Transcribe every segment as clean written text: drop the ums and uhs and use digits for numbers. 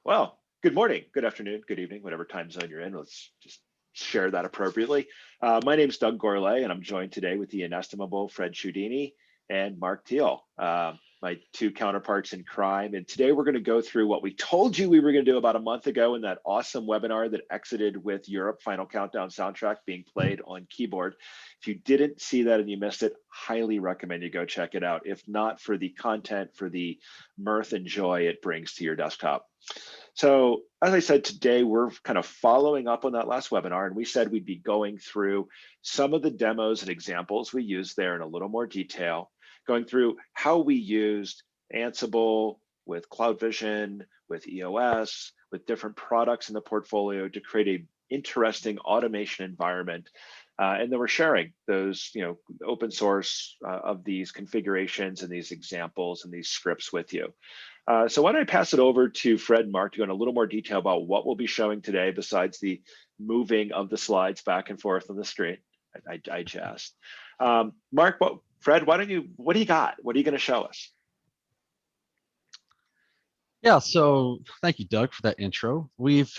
Well, good morning, good afternoon, good evening, whatever time zone you're in. Let's just share that appropriately. My name is Doug Gourlay, and I'm joined today with the inestimable Fred Ciudini and Mark Teal, my two counterparts in crime. And today we're going to go through what we told you we were going to do about a month ago in that awesome webinar that exited with Europe Final Countdown soundtrack being played on keyboard. If you didn't see that and you missed it, highly recommend you go check it out. If not for the content, for the mirth and joy it brings to your desktop. So as I said, today we're kind of following up on that last webinar, and we said we'd be going through some of the demos and examples we used there in a little more detail, going through how we used Ansible with Cloud Vision, with EOS, with different products in the portfolio to create an interesting automation environment. And then we're sharing those, open source of these configurations and these examples and these scripts with you. So why don't I pass it over to Fred and Mark to go in a little more detail about what we'll be showing today besides the moving of the slides back and forth on the screen. I jest. Mark, Fred, what do you got? What are you going to show us? Yeah, so thank you, Doug, for that intro. We've,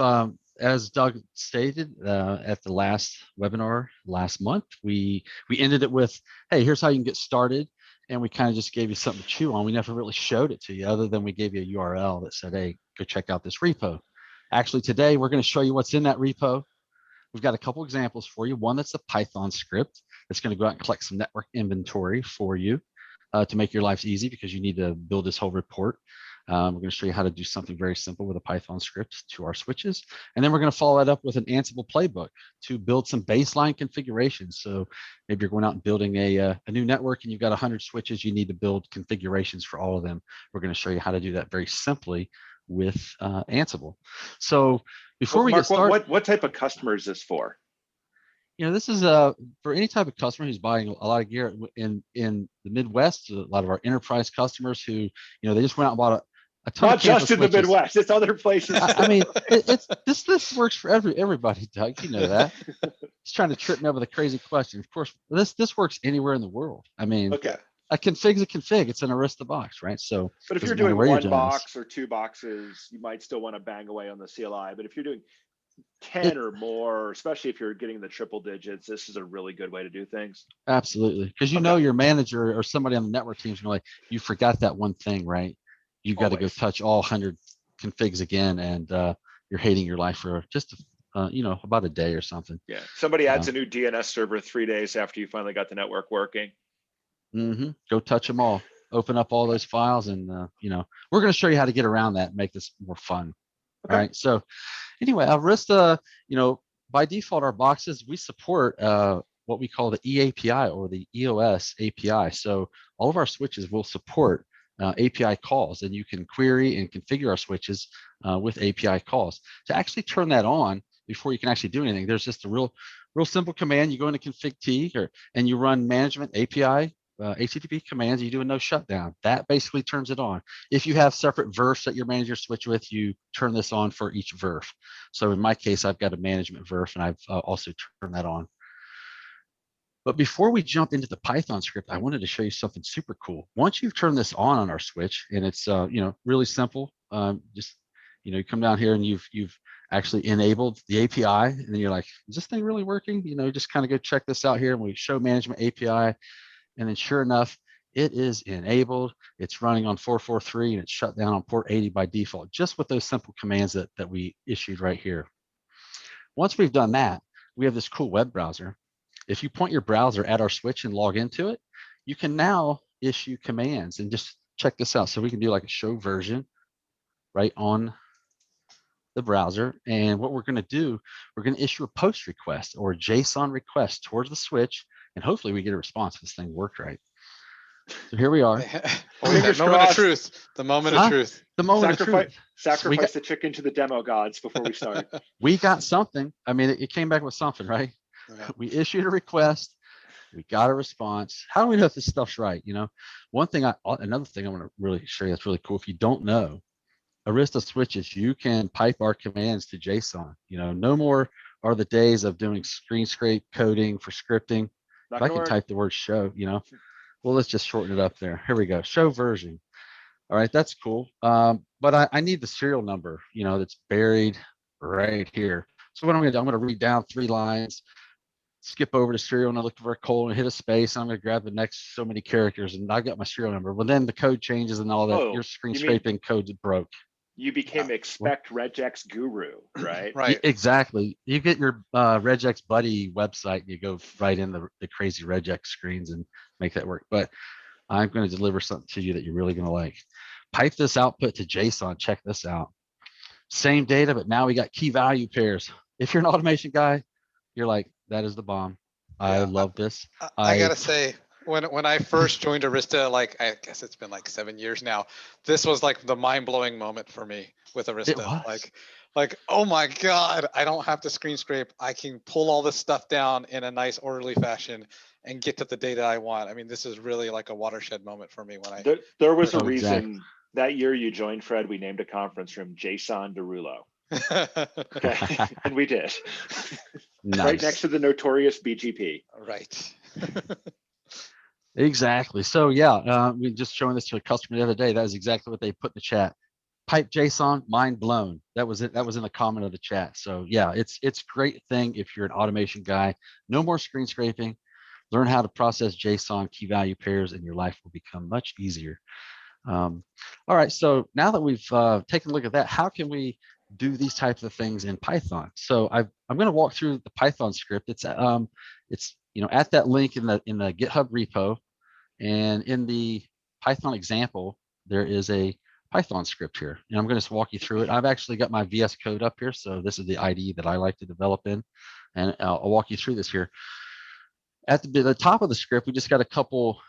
as Doug stated at the last webinar last month, we ended it with, hey, here's how you can get started. And we kind of just gave you something to chew on. We never really showed it to you other than we gave you a URL that said, hey, go check out this repo. Actually, today we're going to show you what's in that repo. We've got a couple examples for you. One that's a Python script that's going to go out and collect some network inventory for you to make your life easy because you need to build this whole report. We're going to show you how to do something very simple with a Python script to our switches. And then we're going to follow that up with an Ansible playbook to build some baseline configurations. So maybe you're going out and building a new network and you've got 100 switches, you need to build configurations for all of them. We're going to show you how to do that very simply with Ansible. So before we Mark, get started, what type of customer is this for? This is for any type of customer who's buying a lot of gear in the Midwest. A lot of our enterprise customers who, they just went out and bought a ton Not of campus just in switches. the Midwest, it's other places. I mean, it's this works for everybody, Doug. You know that. He's trying to trip me up with a crazy question. Of course, this works anywhere in the world. I mean, okay. A config's a config. It's an Arista box, right? So, but if you're doing one box or two boxes, you might still want to bang away on the CLI. But if you're doing 10 or more, especially if you're getting the triple digits, this is a really good way to do things. Absolutely, because your manager or somebody on the network team is like, you forgot that one thing, right? You got to go touch all 100 configs again, and you're hating your life for just about a day or something. Yeah, somebody adds a new DNS server 3 days after you finally got the network working. Go touch them all, open up all those files, and we're going to show you how to get around that and make this more fun. Okay. All right. So anyway, Arista, by default, our boxes, we support what we call the eAPI or the EOS API. So all of our switches will support API calls, and you can query and configure our switches with API calls. To actually turn that on before you can actually do anything, there's just a real simple command. You go into config T and you run management API HTTP commands. You do a no shutdown. That basically turns it on. If you have separate VRFs that your manager switch with, you turn this on for each VRF. So in my case, I've got a management VRF, and I've also turned that on. But before we jump into the Python script, I wanted to show you something super cool. Once you've turned this on our switch, and it's really simple, just you come down here and you've actually enabled the API, and then you're like, is this thing really working? Just kind of go check this out here, and we show management API, and then sure enough, it is enabled. It's running on 443, and it's shut down on port 80 by default, just with those simple commands that we issued right here. Once we've done that, we have this cool web browser. If you point your browser at our switch and log into it, you can now issue commands, and just check this out. So we can do like a show version right on the browser. And what we're going to do, we're going to issue a post request or a JSON request towards the switch, and hopefully we get a response if this thing worked right. So here we are. The moment of truth. The moment of truth. The moment of truth. Sacrifice the chicken to the demo gods before we start. We got something. I mean, it came back with something, right? We issued a request. We got a response. How do we know if this stuff's right? Another thing I want to really show you that's really cool. If you don't know, Arista switches, you can pipe our commands to JSON. No more are the days of doing screen scrape coding for scripting. If I can type the word show, well, let's just shorten it up there. Here we go. Show version. All right, that's cool. But I need the serial number, that's buried right here. So what I'm gonna do, I'm gonna read down 3 lines, skip over to serial and I look for a colon, hit a space. I'm gonna grab the next so many characters and I got my serial number. Well, then the code changes and all that. Your Oh, screen you mean scraping code broke. you became What? expect regex guru, right? Right. Exactly. You get your regex buddy website and you go right in the crazy regex screens and make that work. But I'm going to deliver something to you that you're really going to like. Pipe this output to JSON. Check this out. Same data, but now we got key value pairs. If you're an automation guy, you're like, that is the bomb. I Yeah. love this. I gotta say, when I first joined Arista, like I guess it's been like 7 years now, this was like the mind-blowing moment for me with It Arista. was. Like, oh my God, I don't have to screen scrape. I can pull all this stuff down in a nice orderly fashion and get to the data I want. I mean, this is really like a watershed moment for me when I There was a Oh, exactly. reason that year you joined, Fred. We named a conference room JSON Derulo. Okay, and we did. Right next Nice. to the notorious BGP. Right. Exactly. So yeah, we just showing this to a customer the other day. That is exactly what they put in the chat. Pipe JSON, mind blown. That was it. That was in the comment of the chat. So yeah, it's great thing if you're an automation guy. No more screen scraping. Learn how to process JSON key value pairs, and your life will become much easier. All right. So now that we've taken a look at that, how can we do these types of things in Python? So I'm going to walk through the Python script. It's at that link in the GitHub repo, and in the Python example, there is a Python script here, and I'm going to just walk you through it. I've actually got my VS Code up here, so this is the IDE that I like to develop in, and I'll walk you through this here. At the top of the script, we just got a couple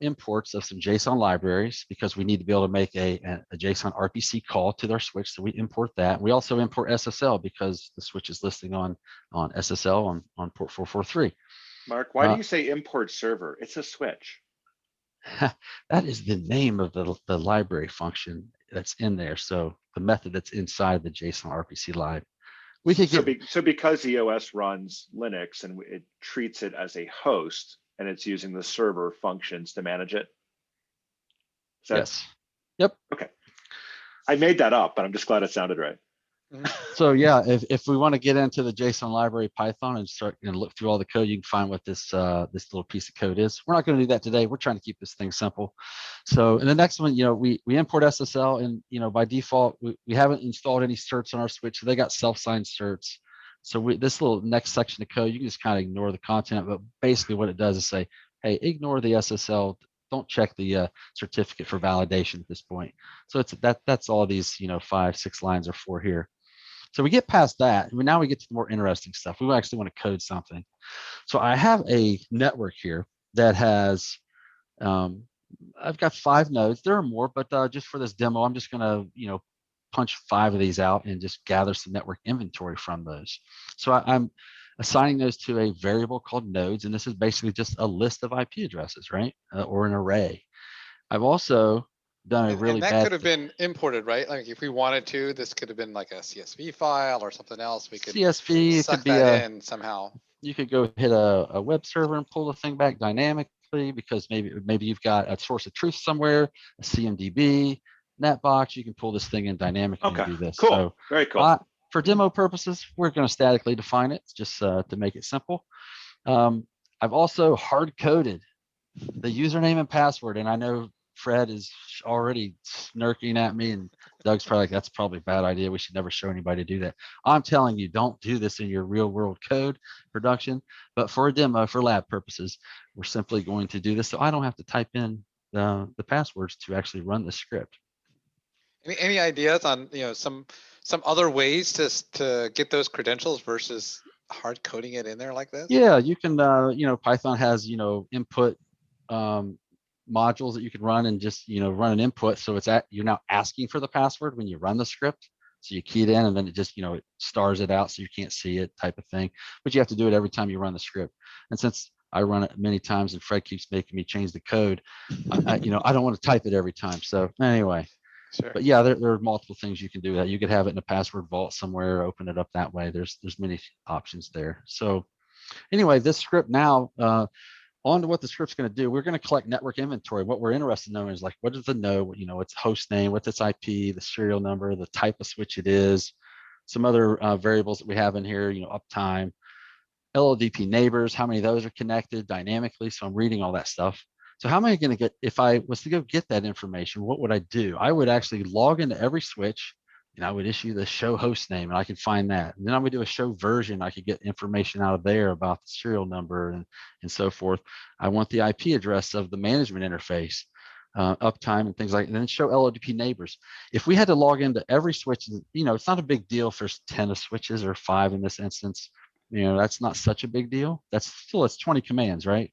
imports of some JSON libraries because we need to be able to make a JSON RPC call to their switch. So we import that. We also import SSL because the switch is listing on SSL on port 443. Mark, why do you say import server? It's a switch. That is the name of the library function that's in there. So the method that's inside the JSON RPC lib. We could so because EOS runs Linux and it treats it as a host and it's using the server functions to manage it. Yes. Yep. Okay. I made that up, but I'm just glad it sounded right. So yeah, if we want to get into the JSON library Python and start and look through all the code, you can find what this little piece of code is. We're not going to do that today. We're trying to keep this thing simple. So in the next one, we import SSL, and by default we haven't installed any certs on our switch, so they got self-signed certs. So this little next section of code, you can just kind of ignore the content, but basically what it does is say, hey, ignore the SSL. Don't check the certificate for validation at this point. So that's all these 5-6 lines are for here. So we get past that, and now we get to the more interesting stuff. We actually want to code something. So I have a network here that has, I've got 5 nodes. There are more, but just for this demo, I'm just going to, punch 5 of these out and just gather some network inventory from those. So I'm assigning those to a variable called nodes, and this is basically just a list of IP addresses, right? Or an array. I've also done a really and that bad could have been imported, right? Like if we wanted to, this could have been like a CSV file or something else. We could CSV. suck It could be that in somehow. You could go hit a web server and pull the thing back dynamically because maybe you've got a source of truth somewhere, a CMDB, NetBox. You can pull this thing in dynamically and do this. Cool. So very cool. For demo purposes, we're going to statically define it just to make it simple. I've also hard coded the username and password, and I know Fred is already snarking at me, and Doug's probably like, that's probably a bad idea. We should never show anybody to do that. I'm telling you, don't do this in your real world code production, but for a demo, for lab purposes, we're simply going to do this so I don't have to type in the passwords to actually run the script. Any ideas on some other ways to get those credentials versus hard coding it in there like this? Yeah, you can. Python has input modules that you can run and just run an input. So you're now asking for the password when you run the script. So you key it in and then it just it stars it out so you can't see it type of thing. But you have to do it every time you run the script. And since I run it many times and Fred keeps making me change the code, I don't want to type it every time. So anyway. Sure. But yeah, there are multiple things you can do that. You could have it in a password vault somewhere, open it up that way. There's many options there. So anyway, this script now, on to what the script's going to do. We're going to collect network inventory. What we're interested in knowing is like, what is the node, its host name, what's its IP, the serial number, the type of switch it is, some other variables that we have in here, uptime, LODP neighbors, how many of those are connected dynamically. So I'm reading all that stuff. So how am I going to get, if I was to go get that information, what would I do? I would actually log into every switch and I would issue the show host name and I could find that. And then I would do a show version. I could get information out of there about the serial number and so forth. I want the IP address of the management interface, uptime and things like that, and then show LODP neighbors. If we had to log into every switch, it's not a big deal if there's 10 of switches or 5 in this instance. That's not such a big deal. It's 20 commands, right?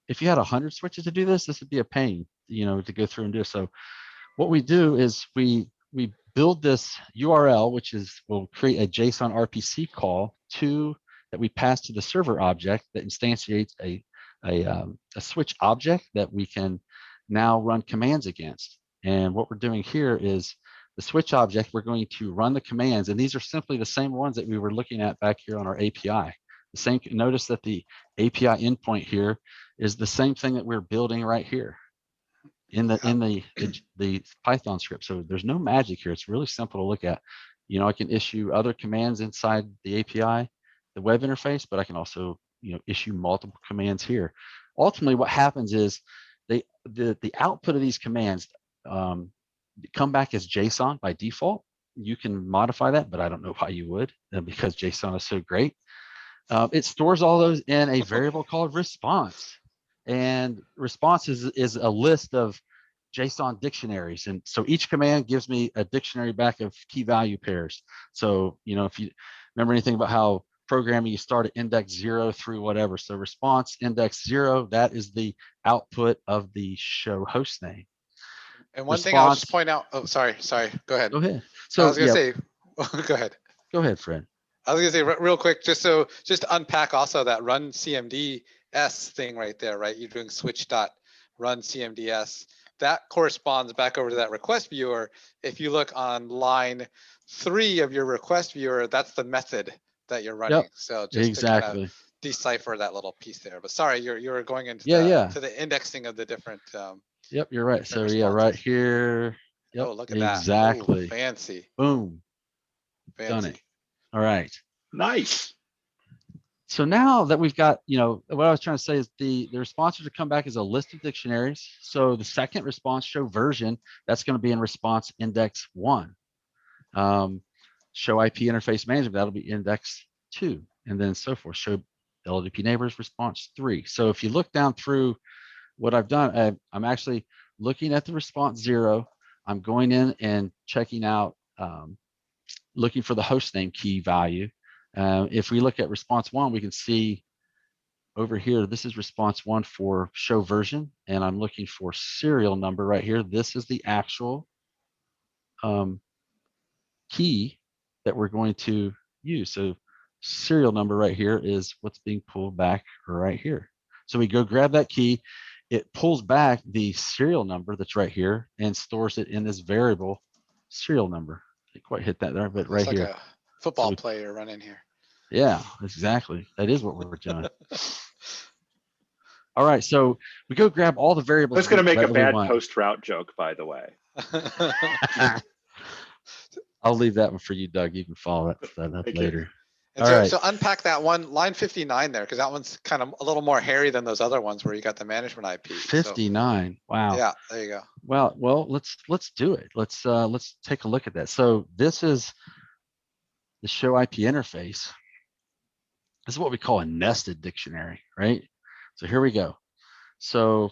If you had 100 switches to do this would be a pain, to go through and do it. So what we do is we build this URL, we'll create a JSON RPC call that we pass to the server object that instantiates a switch object that we can now run commands against. And what we're doing here is the switch object, we're going to run the commands, and these are simply the same ones that we were looking at back here on our API. Notice that the API endpoint here is the same thing that we're building right here in the Python script. So there's no magic here. It's really simple to look at. I can issue other commands inside the API, the web interface, but I can also issue multiple commands here. Ultimately, what happens is the output of these commands come back as JSON by default. You can modify that, but I don't know why you would, because JSON is so great. It stores all those in a variable called response, and response is a list of JSON dictionaries, and so each command gives me a dictionary back of key value pairs. So if you remember anything about how programming, you start at index 0 through whatever, so response index 0, that is the output of the show host name. And one thing I'll just point out, sorry, go ahead. Go ahead. So I was gonna say, go ahead. Go ahead, Fred. I was gonna say real quick, just to unpack also that run CMDS thing right there, right? You're doing switch.run CMDS. That corresponds back over to that request viewer. If you look on line 3 of your request viewer, that's the method that you're running. Yep, so just to kind of decipher that little piece there. But sorry, you're going into to the indexing of the different. Yep, you're right. So responses. Yeah, right here. Yep, oh, look at that. Exactly. Ooh, fancy. Boom. Fancy. Done it. All right. Nice. So now that we've got, what I was trying to say is the responses to come back as a list of dictionaries. So the second response, show version, that's going to be in response index 1. Show IP interface management, that'll be index 2, and then so forth. Show LDP neighbors, response 3. So if you look down through what I've done, I'm actually looking at the response 0. I'm going in and checking out, looking for the host name key value. If we look at response 1, we can see over here, this is response 1 for show version, and I'm looking for serial number right here. This is the actual key that we're going to use. So serial number right here is what's being pulled back right here. So we go grab that key, it pulls back the serial number that's right here and stores it in this variable serial number. I didn't quite hit that there, but right here. Like a football player running here. Yeah, exactly. That is what we're doing. All right, so we go grab all the variables. That's going to make a bad post route joke, by the way. I'll leave that one for you, Doug. You can follow that up later. And so unpack that one, line 59 there, because that one's kind of a little more hairy than those other ones where you got the management IP. 59. So, wow. Yeah, there you go. Well, let's do it. Let's take a look at that. So this is the show IP interface. This is what we call a nested dictionary, right? So here we go. So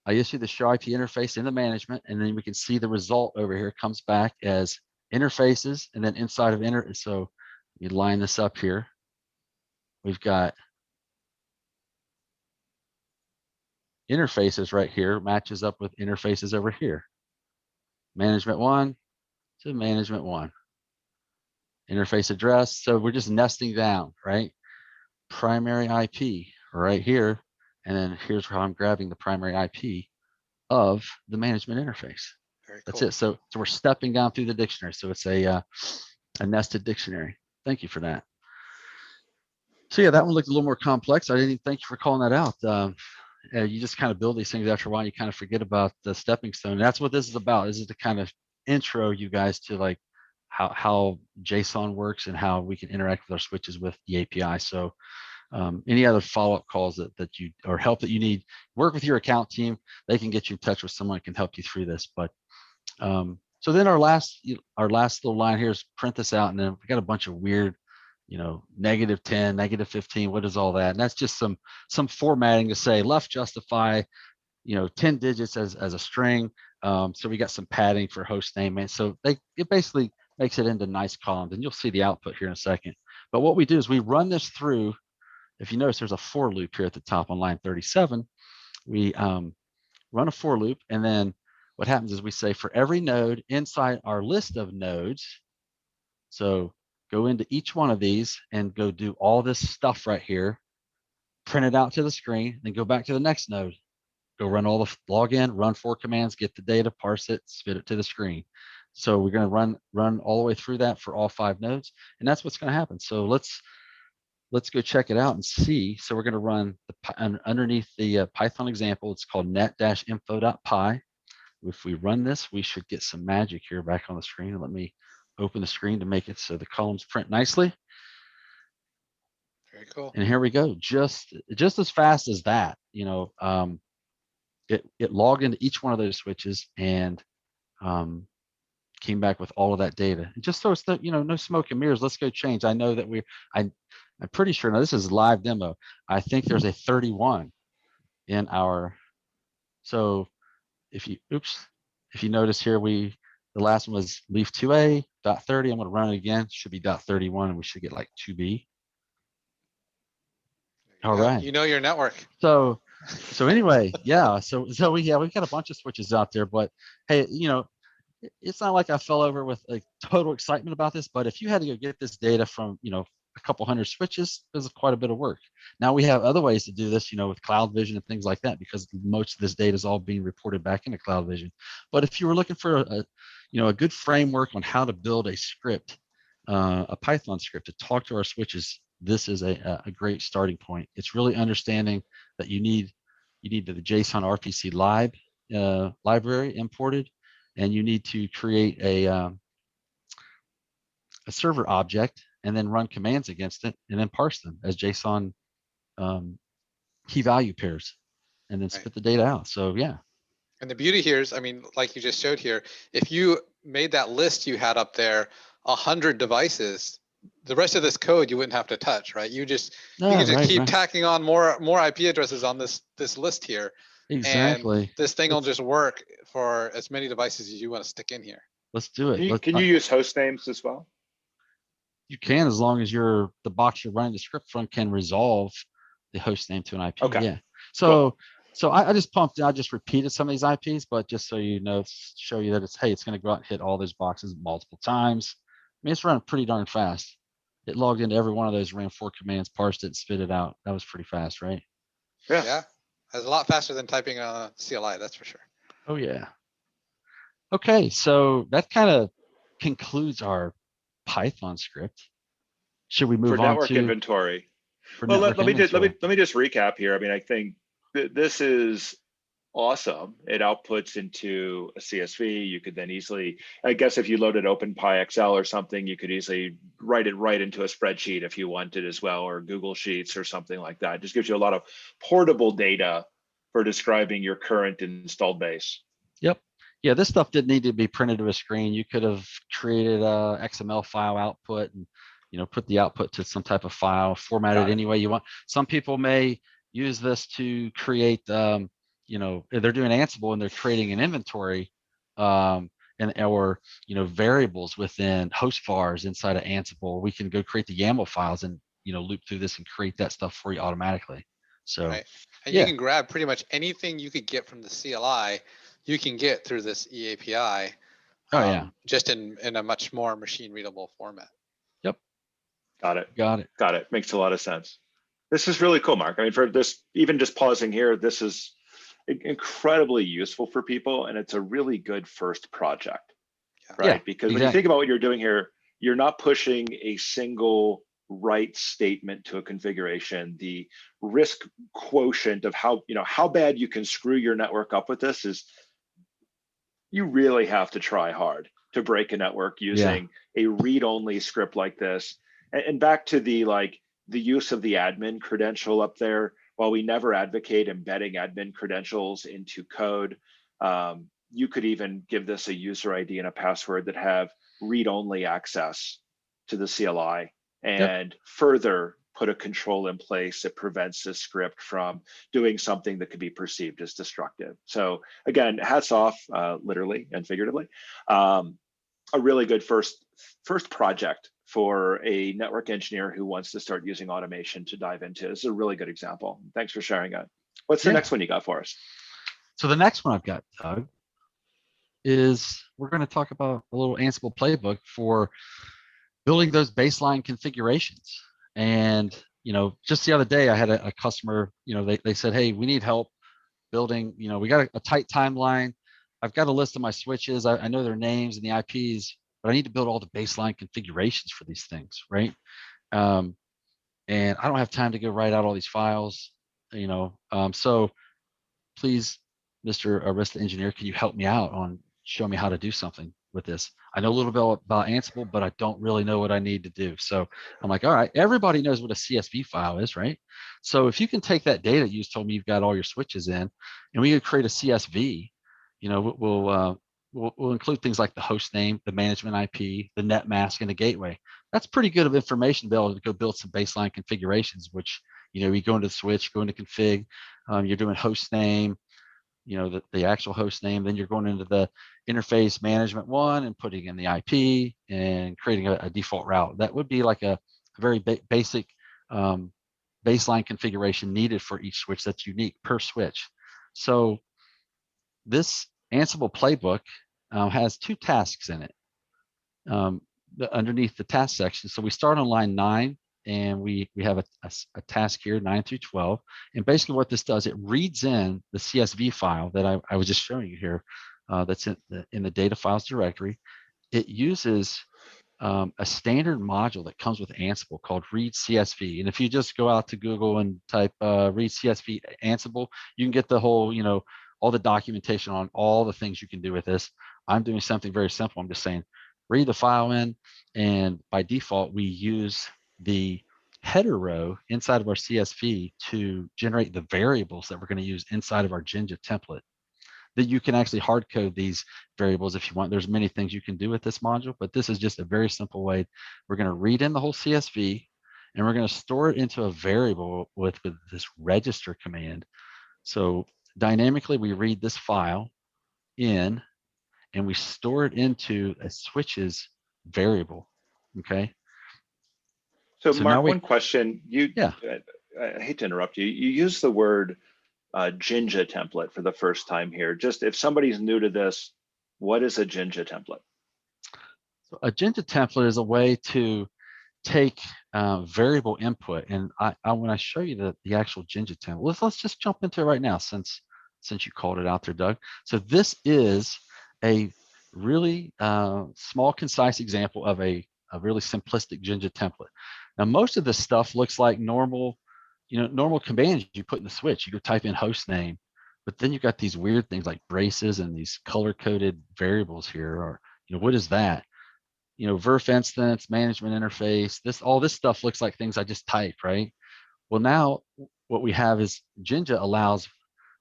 I issue the show IP interface in the management, and then we can see the result over here comes back as interfaces, and then inside of so you line this up here. We've got interfaces right here, matches up with interfaces over here. Management 1 to management 1. Interface address. So we're just nesting down, right? Primary IP right here. And then here's how I'm grabbing the primary IP of the management interface. Very cool. That's it. So we're stepping down through the dictionary. So it's a nested dictionary. Thank you for that. So yeah, that one looked a little more complex. I didn't thank you for calling that out. You just kind of build these things after a while. You kind of forget about the stepping stone. And that's what this is about. This is the kind of intro you guys to like how JSON works and how we can interact with our switches with the API. So any other follow-up calls that you or help that you need, work with your account team. They can get you in touch with someone who can help you through this. But so then our last little line here is print this out, and then we got a bunch of weird, -10, -15. What is all that? And that's just some formatting to say left justify, 10 digits as a string. So we got some padding for host name, and so it basically makes it into nice columns, and you'll see the output here in a second. But what we do is we run this through. If you notice, there's a for loop here at the top on line 37. We run a for loop, and then what happens is we say for every node inside our list of nodes, so go into each one of these and go do all this stuff right here, print it out to the screen, then go back to the next node, go run all the login, run 4 commands, get the data, parse it, spit it to the screen. So we're going to run all the way through that for all 5 nodes, and that's what's going to happen. So let's go check it out and see. So we're going to run underneath the Python example. It's called net-info.py. If we run this, we should get some magic here back on the screen. Let me open the screen to make it so the columns print nicely. Very cool. And here we go. Just as fast as that, it logged into each one of those switches and came back with all of that data. And just so it's no smoke and mirrors, let's go change. I know that I'm pretty sure now this is a live demo. I think there's a 31 in our, so if you notice here, the last one was leaf 2a, .30. I'm going to run it again. Should be .31, and we should get like 2b. All right. You know your network. So anyway, yeah. So we've got a bunch of switches out there, but hey, it's not like I fell over with like total excitement about this, but if you had to go get this data from, a couple hundred switches, this is quite a bit of work. Now we have other ways to do this, with Cloud Vision and things like that, because most of this data is all being reported back into Cloud Vision. But if you were looking for a good framework on how to build a script, a Python script to talk to our switches, this is a great starting point. It's really understanding that you need the JSON RPC library imported, and you need to create a server object and then run commands against it and then parse them as JSON key value pairs and then spit the data out. So yeah. And the beauty here is, like you just showed here, if you made that list you had up there, 100 devices, the rest of this code you wouldn't have to touch, right? You can just keep tacking on more IP addresses on this list here. Exactly. And this thing will just work for as many devices as you want to stick in here. Let's do it. Can you use host names as well? You can, as long as the box you're running the script from can resolve the host name to an IP. Okay. Yeah. So I just repeated some of these IPs, but just so you know, show you that it's going to go out and hit all those boxes multiple times. It's running pretty darn fast. It logged into every one of those, ran 4 commands, parsed it, and spit it out. That was pretty fast, right? Yeah. That's a lot faster than typing a CLI, that's for sure. Oh yeah. Okay, so that kind of concludes our Python script. Should we move on network inventory? Well, let me just recap here. I think this is awesome. It outputs into a CSV. You could then easily, I guess, if you loaded OpenPyXL or something, you could easily write it right into a spreadsheet if you wanted as well, or Google Sheets or something like that. It just gives you a lot of portable data for describing your current installed base. Yep. Yeah, this stuff didn't need to be printed to a screen. You could have created a XML file output and put the output to some type of file, format it any way you want. Some people may use this to create they're doing Ansible and they're creating an inventory or variables within host vars inside of Ansible. We can go create the YAML files and loop through this and create that stuff for you automatically. So and you can grab pretty much anything you could get from the CLI, you can get through this eAPI. Just in a much more machine readable format. Yep. Got it. Makes a lot of sense. This is really cool, Mark. For this, even just pausing here, this is incredibly useful for people, and it's a really good first project, right? Because when you think about what you're doing here, you're not pushing a single right statement to a configuration, the risk quotient of how bad you can screw your network up with this is, you really have to try hard to break a network Yeah. using a read-only script like this. And back to the use of the admin credential up there, while we never advocate embedding admin credentials into code, you could even give this a user ID and a password that have read-only access to the CLI, and further put a control in place that prevents this script from doing something that could be perceived as destructive. So again, hats off, literally and figuratively. A really good first project for a network engineer who wants to start using automation to dive into. This is a really good example. Thanks for sharing it. What's the next one you got for us? So the next one I've got, Doug, is we're going to talk about a little Ansible playbook for building those baseline configurations. And, just the other day, I had a customer, they said, hey, we need help building, we got a tight timeline. I've got a list of my switches. I know their names and the IPs, but I need to build all the baseline configurations for these things, right? And I don't have time to go write out all these files, so please, Mr. Arista engineer, can you help me out on show me how to do something with this? I know a little bit about Ansible, but I don't really know what I need to do. So I'm like, all right, everybody knows what a CSV file is, right? So if you can take that data you just told me you've got all your switches in, and we could create a CSV, we'll include things like the host name, the management IP, the net mask, and the gateway. That's pretty good of information to be able to go build some baseline configurations, which, you go into the switch, go into config, you're doing host name, the actual host name, then you're going into the interface management one and putting in the IP and creating a default route. That would be like a very basic baseline configuration needed for each switch that's unique per switch. So this Ansible playbook has 2 tasks in it underneath the task section. So we start on line 9, and we have a task here, 9 through 12. And basically what this does, it reads in the CSV file that I was just showing you here, that's in the data files directory. It uses a standard module that comes with Ansible called read CSV. And if you just go out to Google and type read CSV Ansible, you can get the whole, all the documentation on all the things you can do with this. I'm doing something very simple. I'm just saying, read the file in, and by default, we use the header row inside of our CSV to generate the variables that we're going to use inside of our Jinja template. That you can actually hard code these variables if you want. There's many things you can do with this module, but this is just a very simple way. We're going to read in the whole CSV, and we're going to store it into a variable with this register command. So dynamically, we read this file in, and we store it into a switches variable. Okay. So Mark, one question. I hate to interrupt you. You use the word Jinja template for the first time here. Just if somebody's new to this, what is a Jinja template? So a Jinja template is a way to take variable input, and when I show you the actual Jinja template, let's just jump into it right now since you called it out there, Doug. So this is a really small, concise example of a really simplistic Jinja template. Now, most of this stuff looks like normal commands you put in the switch. You go type in host name, but then you've got these weird things like braces and these color-coded variables here, or what is that? Verf instance, management interface, all this stuff looks like things I just typed, right? Well, now what we have is Jinja allows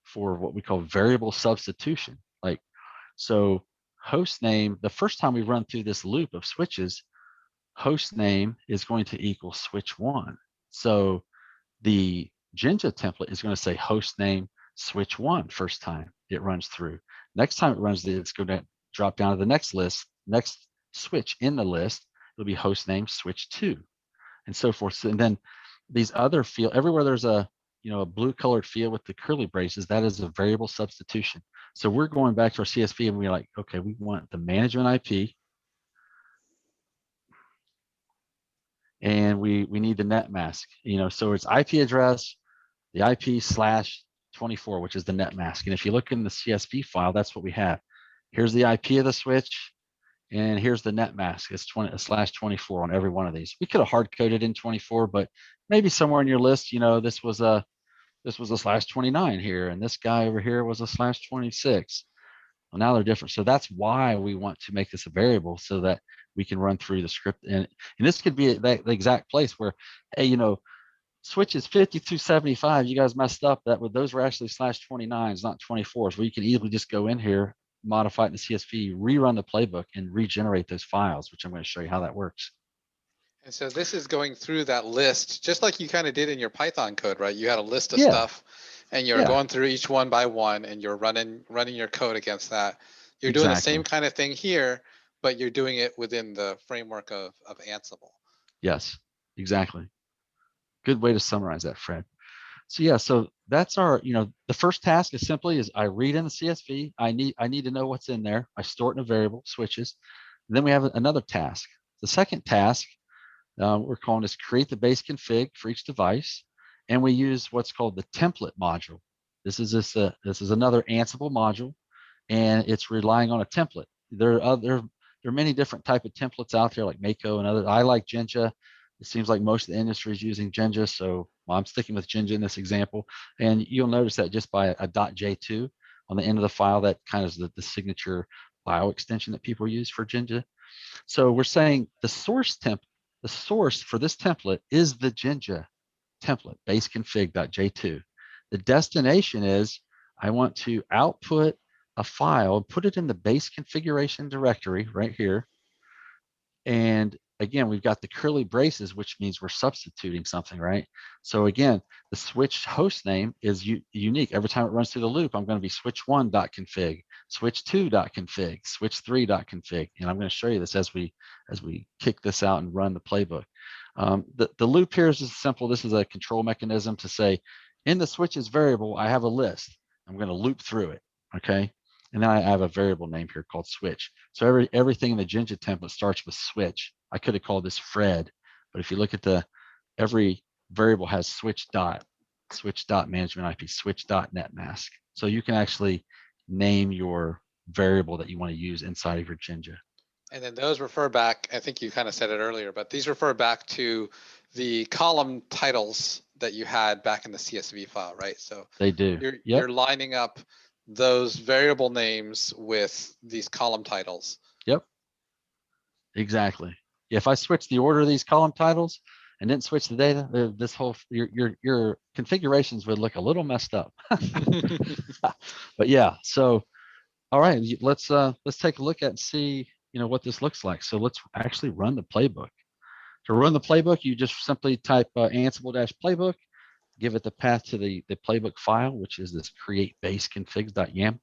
for what we call variable substitution. So host name, the first time we run through this loop of switches, host name is going to equal switch 1. So the Jinja template is going to say host name switch 1 first time it runs through. Next time it runs, it's going to drop down to the next switch in the list. It'll be host name switch 2, and so forth. So, and then these other field, everywhere there's a blue colored field with the curly braces, that is a variable substitution. So we're going back to our CSV, and we're like, okay, we want the management IP, and we need the net mask. So it's IP address, the IP/24, which is the net mask. And if you look in the CSV file, that's what we have. Here's the IP of the switch, And here's the net mask. It's 20 /24 on every one of these. We could have hard coded in 24, but maybe somewhere in your list, this was a /29 here, and this guy over here was a /26. Well, now they're different. So that's why we want to make this a variable so that we can run through the script. And this could be the exact place where, hey, switches 50 through 75, you guys messed up. Those were actually /29s, not 24s, where you can easily just go in here, modify it in the CSV, rerun the playbook, and regenerate those files, which I'm going to show you how that works. And so this is going through that list, just like you kind of did in your Python code, right? You had a list of Yeah. stuff and you're Yeah. going through each one by one and you're running your code against that. You're doing the Exactly. same kind of thing here, but you're doing it within the framework of Ansible. Yes, exactly. Good way to summarize that, Fred. So yeah, so that's our, the first task is I read in the CSV. I need to know what's in there. I store it in a variable, switches. And then we have another task. The second task, we're calling this create the base config for each device. And we use what's called the template module. This is another Ansible module, and it's relying on a template. There are many different type of templates out there like Mako and others. I like Jinja. It seems like most of the industry is using Jinja, so I'm sticking with Jinja in this example. And you'll notice that just by a .j2 on the end of the file, that kind of is the signature file extension that people use for Jinja. So we're saying the source for this template is the Jinja template, baseconfig.j2. The destination is I want to output a file, put it in the base configuration directory right here. And again, we've got the curly braces, which means we're substituting something, right? So again, the switch host name is unique. Every time it runs through the loop, I'm going to be switch1.config, switch2.config, switch3.config. And I'm going to show you this as we kick this out and run the playbook. The loop here is just simple. This is a control mechanism to say, in the switches variable, I have a list. I'm going to loop through it, okay? And then I have a variable name here called switch. So everything in the Jinja template starts with switch. I could have called this Fred, but if you look at every variable has switch dot management IP, switch dot net mask. So you can actually name your variable that you want to use inside of your Jinja. And then those refer back, I think you kind of said it earlier, but these refer back to the column titles that you had back in the CSV file, right? So they do. You're lining up those variable names with these column titles. Yep. Exactly. If I switch the order of these column titles and didn't switch the data, this whole your configurations would look a little messed up. But yeah, so all right, let's take a look at and see what this looks like. So let's actually run the playbook. To run the playbook, you just simply type Ansible-playbook, give it the path to the playbook file, which is this create base configs.yaml.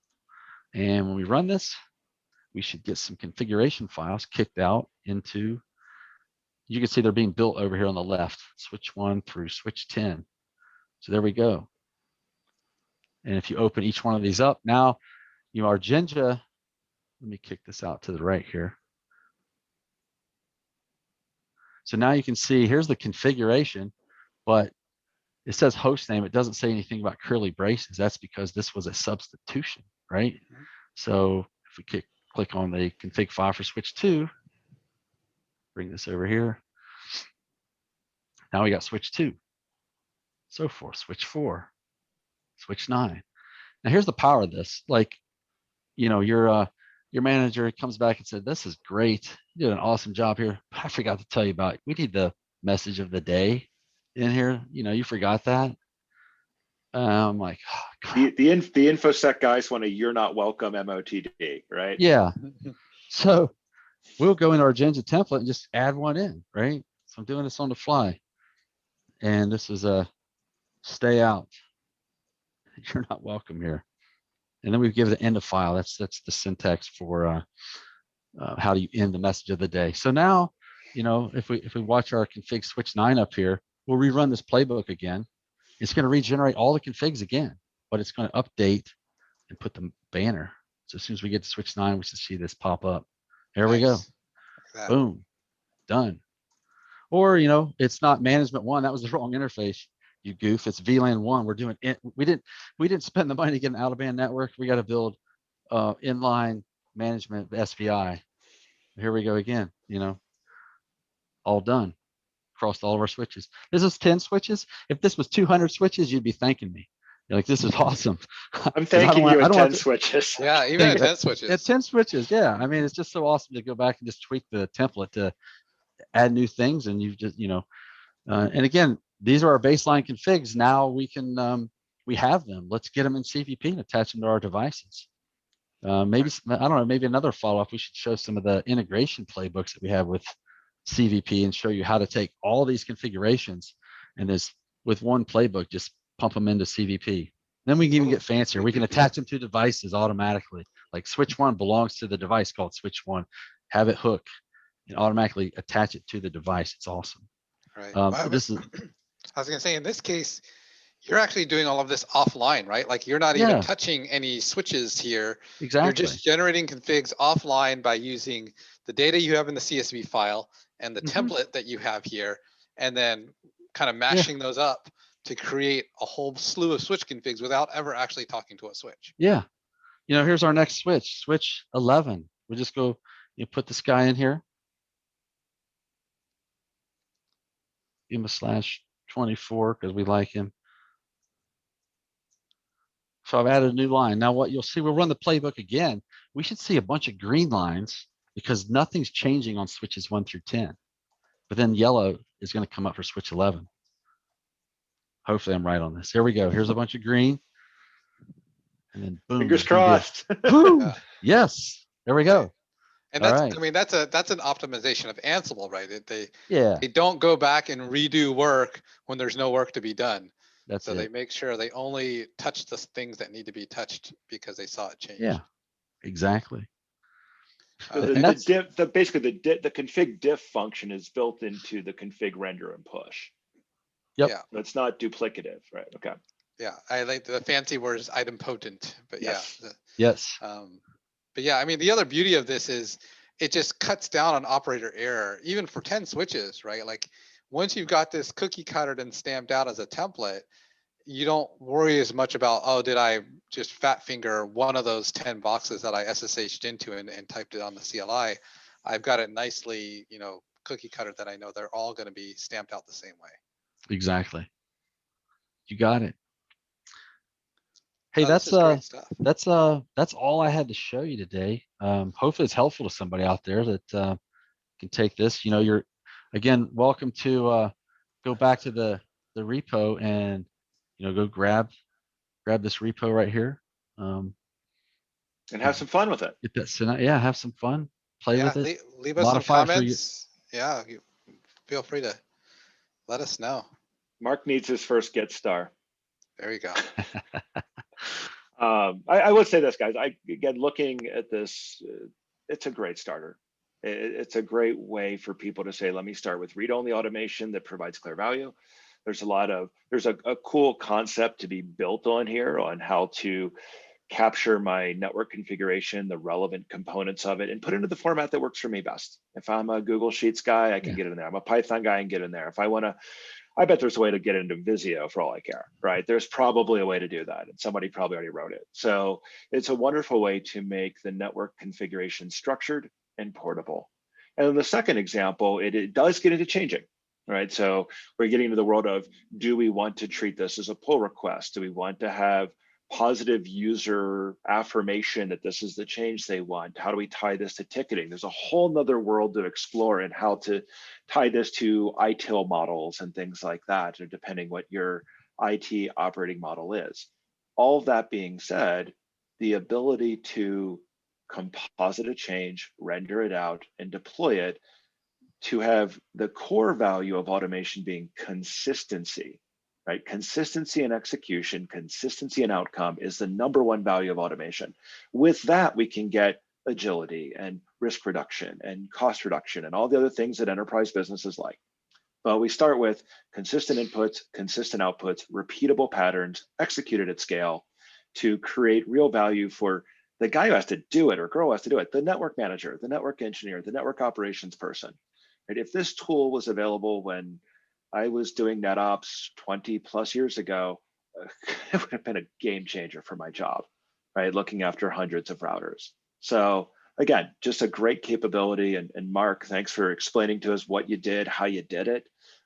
And when we run this, we should get some configuration files kicked out into, you can see they're being built over here on the left, switch 1 through switch 10. So there we go. And if you open each one of these up, now, our Jinja, let me kick this out to the right here. So now you can see here's the configuration, but it says host name. It doesn't say anything about curly braces. That's because this was a substitution, right? Mm-hmm. So if we click on the config file for switch 2, bring this over here. Now we got switch 2, so forth, switch 4, switch 9. Now here's the power of this. Like, your manager comes back and said, this is great. You did an awesome job here. I forgot to tell you about, we need the message of the day in here. You forgot that. I'm like, oh, the InfoSec guys want a "you're not welcome" MOTD, right? Yeah. So we'll go into our Jinja template and just add one in, right? So I'm doing this on the fly. And this is a stay out. You're not welcome here. And then we give the end of file. That's the syntax for how do you end the message of the day. So now, if we watch our config switch 9 up here, we'll rerun this playbook again. It's going to regenerate all the configs again, but it's going to update and put the banner. So as soon as we get to switch 9, we should see this pop up. There we go. Like boom, done. Or, it's not management 1. That was the wrong interface. You goof. It's VLAN 1. We're doing it. We didn't spend the money to get an out-of-band network. We got to build inline management SVI. Here we go again, all done across all of our switches. This is 10 switches. If this was 200 switches, you'd be thanking me. You're like, this is awesome. I'm thanking you I at don't 10 have to switches. Yeah, even think at 10 switches. at 10 switches. Yeah. I mean, it's just so awesome to go back and just tweak the template to add new things. And you've just, and again, these are our baseline configs. Now we have them. Let's get them in CVP and attach them to our devices. Maybe, I don't know, maybe another follow-up, we should show some of the integration playbooks that we have with CVP and show you how to take all these configurations and this with one playbook, just pump them into CVP. Then we can even get fancier. We can attach them to devices automatically. Like switch one belongs to the device called switch one, have it hook and automatically attach it to the device. It's awesome. Right. This is, I was gonna say, in this case, you're actually doing all of this offline, right? Like you're not even yeah, touching any switches here. You're exactly. just generating configs offline by using the data you have in the CSV file and the template that you have here, and then kind of mashing those up to create a whole slew of switch configs without ever actually talking to a switch. Yeah. Here's our next switch, switch 11. We'll just go, put this guy in here. Give him a /24 because we like him. So I've added a new line. Now what you'll see, we'll run the playbook again. We should see a bunch of green lines because nothing's changing on switches 1 through 10. But then yellow is going to come up for switch 11. Hopefully I'm right on this. Here we go. Here's a bunch of green. And then boom. Fingers crossed. Boom. Yes. There we go. And All that's, right. I mean, that's an optimization of Ansible, right? Yeah. They don't go back and redo work when there's no work to be done. That's So it. they make sure they only touch the things that need to be touched because they saw it change. Yeah, exactly. So And that's basically the config diff function is built into the config render and push. Yep. Yeah. It's not duplicative, right? Okay. Yeah, I like the fancy word is idempotent, but Yes. yes. But yeah, I mean, the other beauty of this is it just cuts down on operator error, even for 10 switches, right? Like once you've got this cookie cuttered and stamped out as a template, you don't worry as much about, oh, did I just fat finger one of those 10 boxes that I SSH'd into and typed it on the CLI? I've got it nicely, cookie cutter that I know they're all going to be stamped out the same way. Exactly. You got it. Hey, Oh, this is great stuff. that's all I had to show you today. Hopefully it's helpful to somebody out there that can take this. You're again welcome to go back to the repo and go grab this repo right here. And have some fun with it. Get that sent out. Yeah, have some fun. Play with it. Leave us some Modify for you. comments. Yeah, feel free to let us know. Mark needs his first get star. There you go. I would say this, guys. Again, looking at this, it's a great starter. It's a great way for people to say, let me start with read-only automation that provides clear value. There's a cool concept to be built on here on how to capture my network configuration, the relevant components of it, and put it into the format that works for me best. If I'm a Google Sheets guy, I can get in there. I'm a Python guy and get in there. If I want to, I bet there's a way to get into Visio for all I care, right? There's probably a way to do that, and somebody probably already wrote it. So it's a wonderful way to make the network configuration structured and portable. And then the second example, it does get into changing, right? So we're getting into the world of, do we want to treat this as a pull request? Do we want to have positive user affirmation that this is the change they want? How do we tie this to ticketing? There's a whole nother world to explore and how to tie this to ITIL models and things like that, or depending what your IT operating model is. All of that being said, the ability to composite a change, render it out, and deploy it to have the core value of automation being consistency, right? Consistency in execution, consistency in outcome is the #1 value of automation. With that, we can get agility and risk reduction and cost reduction and all the other things that enterprise businesses like. But we start with consistent inputs, consistent outputs, repeatable patterns, executed at scale to create real value for the guy who has to do it or girl who has to do it, the network manager, the network engineer, the network operations person. Right? If this tool was available when I was doing NetOps 20 plus years ago, it would have been a game changer for my job, right? Looking after hundreds of routers. So again, just a great capability. And Mark, thanks for explaining to us what you did, how you did it,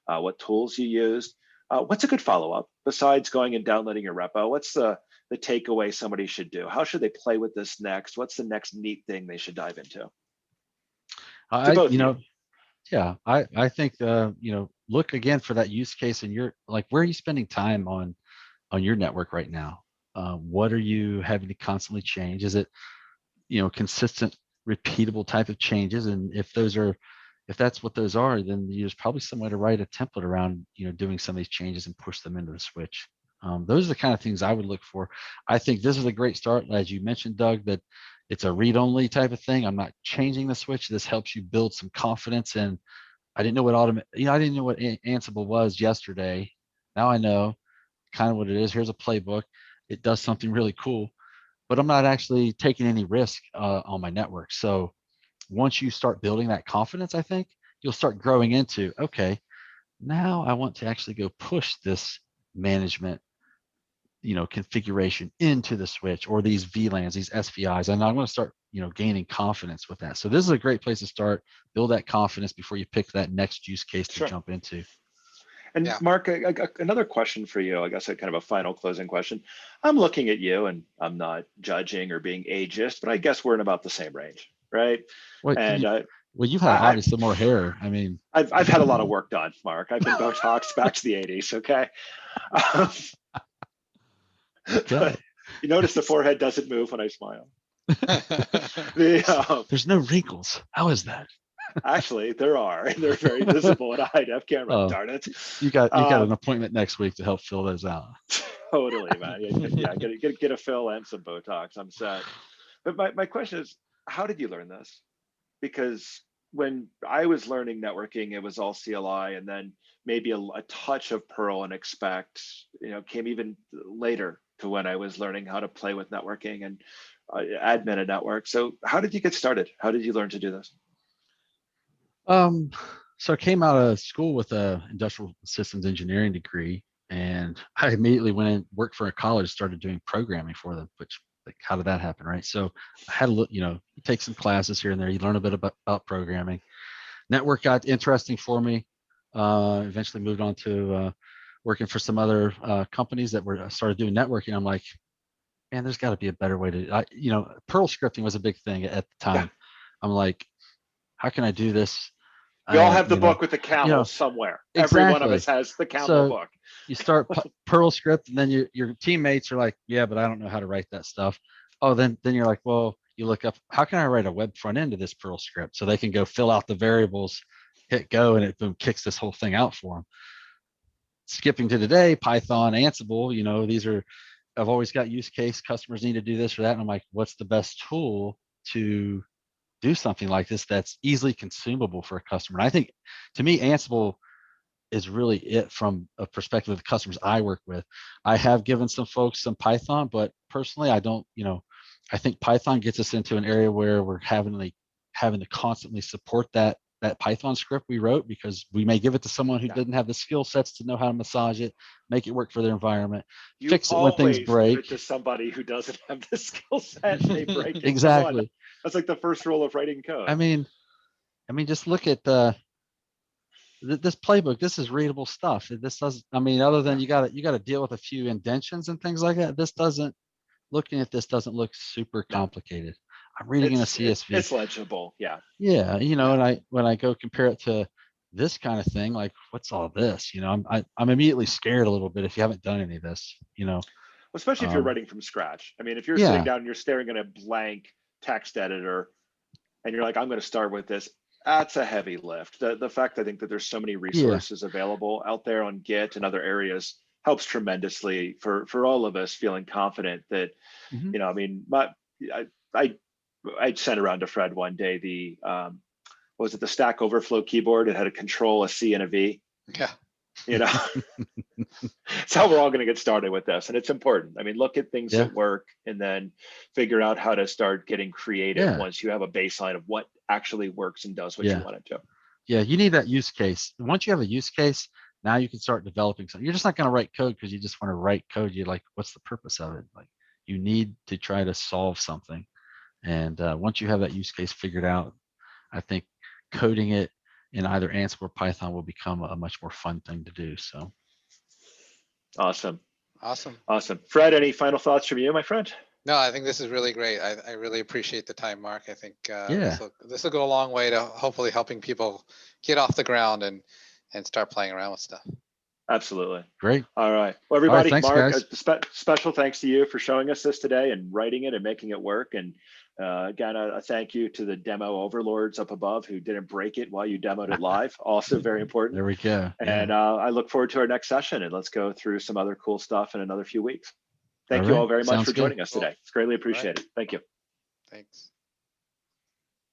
what tools you used. What's a good follow-up besides going and downloading your repo? What's the takeaway somebody should do? How should they play with this next? What's the next neat thing they should dive into? To both You of know, you. yeah, I think, you know, look again for that use case and you're like, where are you spending time on your network right now? What are you having to constantly change? Is it, you know, consistent, repeatable type of changes? And if that's what those are, then there's probably some way to write a template around, you know, doing some of these changes and push them into the switch. Those are the kind of things I would look for. I think this is a great start, as you mentioned, Doug, that it's a read-only type of thing. I'm not changing the switch. This helps you build some confidence. And I didn't know what I didn't know what Ansible was yesterday. Now I know kind of what it is. Here's a playbook. It does something really cool, but I'm not actually taking any risk on my network. So once you start building that confidence, I think you'll start growing into, okay, now I want to actually go push this management, you know, configuration into the switch or these VLANs, these SVIs, and I'm going to start, you know, gaining confidence with that. So this is a great place to start, build that confidence before you pick that next use case to Sure. jump into. And Yeah. Mark, another question for you, I guess a kind of a final closing question. I'm looking at you and I'm not judging or being ageist, but I guess we're in about the same range, right? What can And you, well, you've had I, obviously more hair. I mean, I've had a lot of work done, Mark. I've been Botox back to the 80s, okay? okay. You notice the forehead doesn't move when I smile. The, There's no wrinkles. How is that? actually, there are. They're very visible in a high-def camera, Oh, darn it. you got an appointment next week to help fill those out. Totally, man. Yeah, get a fill and some Botox. I'm set. But my question is, how did you learn this? Because when I was learning networking, it was all CLI, and then maybe a touch of Perl and expect, you know, came even later to when I was learning how to play with networking and admin a network. So how did you get started? How did you learn to do this? So I came out of school with a industrial systems engineering degree, and I immediately went and worked for a college, started doing programming for them, which, like, how did that happen, right? So I had a look, you know, you take some classes here and there, you learn a bit about programming. Network got interesting for me. Eventually moved on to working for some other companies that were started doing networking. I'm like, man, there's got to be a better way to, you know, Perl scripting was a big thing at the Yeah, time. I'm like, how can I do this? we all have the You know, book with the you camel know, somewhere. Every one of exactly. us has the camel So book. you start Perl script, and then your teammates are like, yeah, but I don't know how to write that stuff. Oh, then you're like, well, you look up, how can I write a web front end to this Perl script so they can go fill out the variables, hit go, and it boom kicks this whole thing out for them. Skipping to today, Python, Ansible, you know, these are, I've always got use case, customers need to do this or that. And I'm like, what's the best tool to do something like this that's easily consumable for a customer? And I think, to me, Ansible is really it from a perspective of the customers I work with. I have given some folks some Python, but personally, I don't, you know, I think Python gets us into an area where we're having to constantly support that Python script we wrote, because we may give it to someone who Yeah. doesn't have the skill sets to know how to massage it, make it work for their environment, You fix it when things always give break. it to somebody who doesn't have the skill set and they break it. Come on. Exactly. That's like the first rule of writing code. I mean, just look at this playbook. This is readable stuff. This doesn't, I mean, other than Yeah. you got to deal with a few indentions and things like that. Looking at this doesn't look super No, complicated. I'm reading in a CSV. it's legible. Yeah. Yeah, you know, Yeah. and when I go compare it to this kind of thing, like, what's all this? You know, I'm immediately scared a little bit if you haven't done any of this, you know. Especially if you're Um, writing from scratch. I mean, if you're sitting yeah, down and you're staring at a blank text editor and you're like, I'm going to start with this, that's a heavy lift. The fact I think that there's so many yeah. resources available out there on Git and other areas helps tremendously for all of us feeling confident that, Mhm. you know, I mean, I, I I sent around to Fred one day the what was it, the Stack Overflow keyboard? It had a control, a C, and a V. Yeah. You know, it's how we're all going to get started with this, and it's important. I mean, look at things Yeah, that work, and then figure out how to start getting creative yeah, once you have a baseline of what actually works and does what you yeah, want it to. yeah. You need that use case. Once you have a use case, now you can start developing something. You're just not going to write code because you just want to write code. You're like, what's the purpose of it? Like, you need to try to solve something. And once you have that use case figured out, I think coding it in either Ansible or Python will become a much more fun thing to do. So Awesome. Awesome. Awesome. Fred, any final thoughts from you, my friend? No, I think this is really great. I really appreciate the time, Mark. I think Yeah. this will go a long way to hopefully helping people get off the ground and start playing around with stuff. Absolutely. Great. All right. Well, everybody, thanks, Mark, guys. Special thanks to you for showing us this today and writing it and making it work. And again, a thank you to the demo overlords up above who didn't break it while you demoed it live. Also very important. There we go. And I look forward to our next session, and let's go through some other cool stuff in another few weeks. Thank All you right. all very much Sounds for good. joining us Cool. today. It's greatly All right. appreciated. Thank you. Thanks.